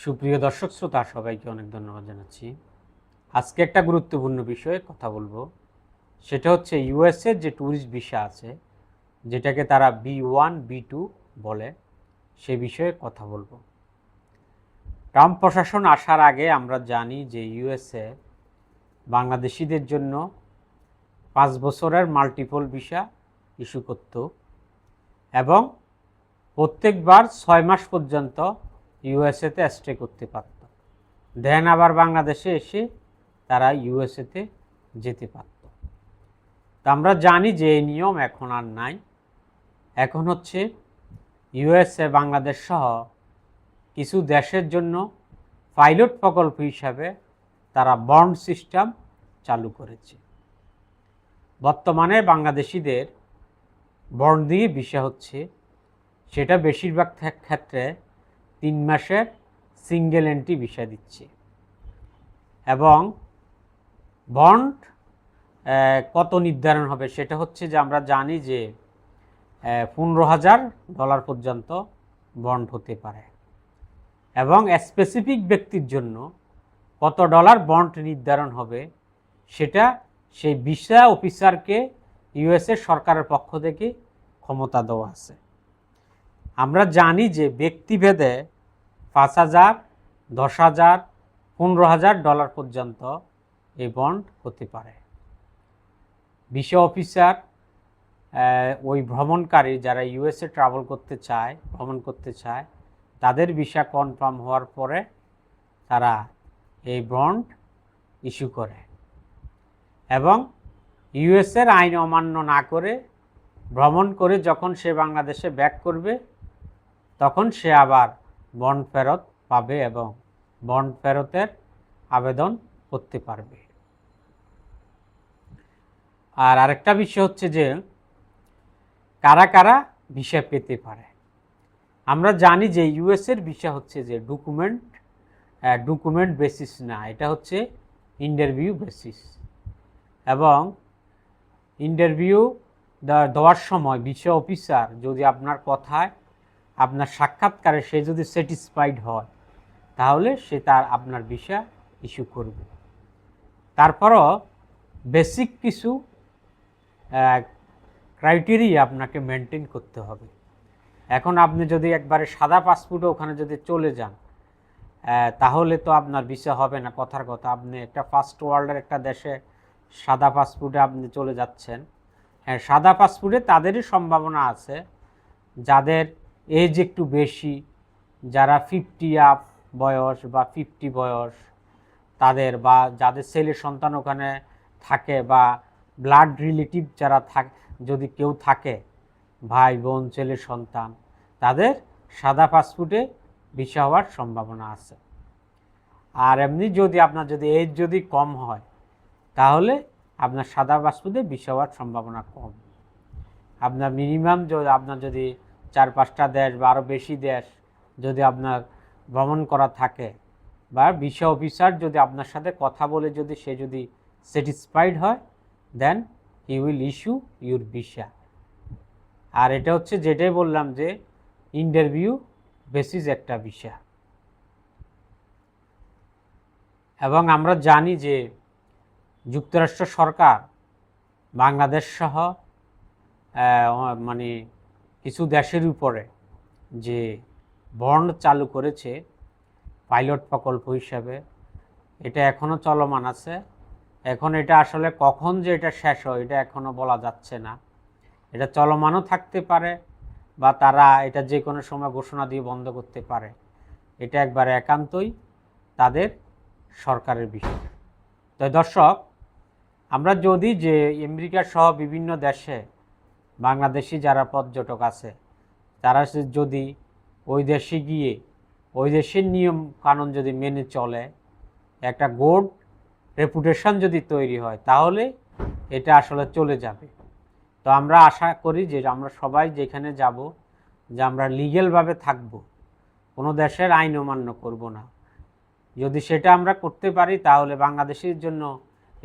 সুপ্রিয় দর্শক শ্রোতা সবাইকে অনেক ধন্যবাদ জানাচ্ছি। আজকে একটা গুরুত্বপূর্ণ বিষয়ে কথা বলবো, সেটা হচ্ছে ইউএসএর যে ট্যুরিস্ট ভিসা আছে, যেটাকে তারা B1 B2 বলে, সে বিষয়ে কথা বলবো। ট্রাম্প প্রশাসন আসার আগে আমরা জানি যে ইউএসএ বাংলাদেশিদের জন্য 5 বছরের মাল্টিপল ভিসা ইস্যু করত এবং প্রত্যেকবার 6 মাস পর্যন্ত ইউএসএতে স্টে করতে পারত, দেন আবার বাংলাদেশে এসে তারা ইউএসএতে যেতে পারত। তা আমরা জানি যে এই নিয়ম এখন আর নাই। এখন হচ্ছে ইউএসএ বাংলাদেশ সহ কিছু দেশের জন্য পাইলট প্রকল্প হিসাবে তারা বন্ড সিস্টেম চালু করেছে। বর্তমানে বাংলাদেশিদের বন্ড দিয়ে ভিসা হচ্ছে, সেটা বেশিরভাগ ক্ষেত্রে 3 মাসের সিঙ্গেল এন্ট্রি ভিসা দিচ্ছে। এবং বন্ড কত নির্ধারণ হবে সেটা হচ্ছে যে আমরা জানি যে $15,000 পর্যন্ত বন্ড হতে পারে, এবং স্পেসিফিক ব্যক্তির জন্য কত ডলার বন্ড নির্ধারণ হবে সেটা সেই ভিসা অফিসারকে ইউএসএ সরকারের পক্ষ থেকে ক্ষমতা দেওয়া আছে। আমরা জানি যে ব্যক্তিভেদে $5,000, $10,000, $15,000 পর্যন্ত এই বন্ড হতে পারে। ভিসা অফিসার ওই ভ্রমণকারী যারা ইউএসএ ভ্রমণ করতে চায় তাদের ভিসা কনফার্ম হওয়ার পরে তারা এই বন্ড ইস্যু করে, এবং ইউএসএর আইন অমান্য না করে ভ্রমণ করে যখন সে বাংলাদেশে ব্যাক করবে তখন সে আবার বন্ড ফেরত পাবে এবং বন্ড ফেরতের আবেদন করতে পারবে। আর আরেকটা বিষয় হচ্ছে যে কারা কারা ভিসা পেতে পারে। আমরা জানি যে ইউএসএর ভিসা হচ্ছে যে ডকুমেন্ট বেসিস না, এটা হচ্ছে ইন্টারভিউ বেসিস। এবং ইন্টারভিউ দেওয়ার সময় ভিসা অফিসার যদি আপনার কথায়, আপনার সাক্ষাৎকারে সে যদি স্যাটিসফাইড হয় তাহলে সে আপনার ভিসা ইস্যু করবে। তারপরও বেসিক কিছু ক্রাইটেরিয়া আপনাকে মেনটেন করতে হবে। এখন আপনি যদি একবারে সাদা পাসপোর্টে ওখানে যদি চলে যান তাহলে তো আপনার ভিসা হবে না। কথার কথা, আপনি একটা ফার্স্ট ওয়ার্ল্ডের একটা দেশে সাদা পাসপোর্টে আপনি চলে যাচ্ছেন। হ্যাঁ, সাদা পাসপোর্টে তাদেরই সম্ভাবনা আছে যাদের এজ একটু বেশি, যারা 50 আপ বয়স বা 50 বয়স তাদের, বা যাদের ছেলে সন্তান ওখানে থাকে, বা ব্লাড রিলেটিভ যারা যদি কেউ থাকে, ভাই বোন ছেলে সন্তান, তাদের সাদা পাসপোর্টে ভিসা হওয়ার সম্ভাবনা আছে। আর এমনি যদি আপনার এজ যদি কম হয় তাহলে আপনার সাদা পাসপোর্টে ভিসা হওয়ার সম্ভাবনা কম। আপনার মিনিমাম আপনার যদি 4-5টা দেশ বা আরও বেশি দেশ যদি আপনার ভ্রমণ করা থাকে, বা ভিসা অফিসার যদি আপনার সাথে কথা বলে সে যদি স্যাটিসফাইড হয়, then he will issue your visa. আর এটা হচ্ছে যেটাই বললাম যে ইন্টারভিউ বেসিস একটা ভিসা। এবং আমরা জানি যে যুক্তরাষ্ট্র সরকার বাংলাদেশ সহ মানে কিছু দেশের উপরে যে বন্ড চালু করেছে পাইলট প্রকল্প হিসাবে, এটা এখনও চলমান আছে। এখন এটা আসলে কখন যে এটা শেষ হয় এটা এখনও বলা যাচ্ছে না। এটা চলমানও থাকতে পারে, বা তারা এটা যে কোনো সময় ঘোষণা দিয়ে বন্ধ করতে পারে। এটা একবারে একান্তই তাদের সরকারের বিষয়। তো দর্শক, আমরা যদি যে আমেরিকা সহ বিভিন্ন দেশে বাংলাদেশি যারা পর্যটক আছে তারা যদি ওই দেশে গিয়ে ওই দেশের নিয়ম কানুন যদি মেনে চলে, একটা গুড রেপুটেশন যদি তৈরি হয়, তাহলে এটা আসলে চলে যাবে। তো আমরা আশা করি যে আমরা সবাই যেখানে যাব যে আমরা লিগ্যালভাবে থাকব, কোনো দেশের আইন অমান্য করব না। যদি সেটা আমরা করতে পারি তাহলে বাংলাদেশের জন্য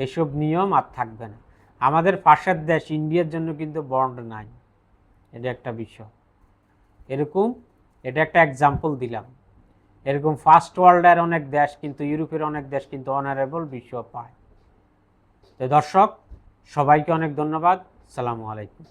এসব নিয়ম আর থাকবে না। আমাদের পাশের দেশ ইন্ডিয়ার জন্য কিন্তু বন্ড নাই, এটা একটা বিষয়। এরকম এটা একটা এক্সাম্পল দিলাম। এরকম ফার্স্ট ওয়ার্ল্ডের অনেক দেশ কিন্তু ইউরোপের অনেক দেশ কিন্তু অনারেবল ভিসা পায়। তো দর্শক সবাইকে অনেক ধন্যবাদ। আসসালামু আলাইকুম।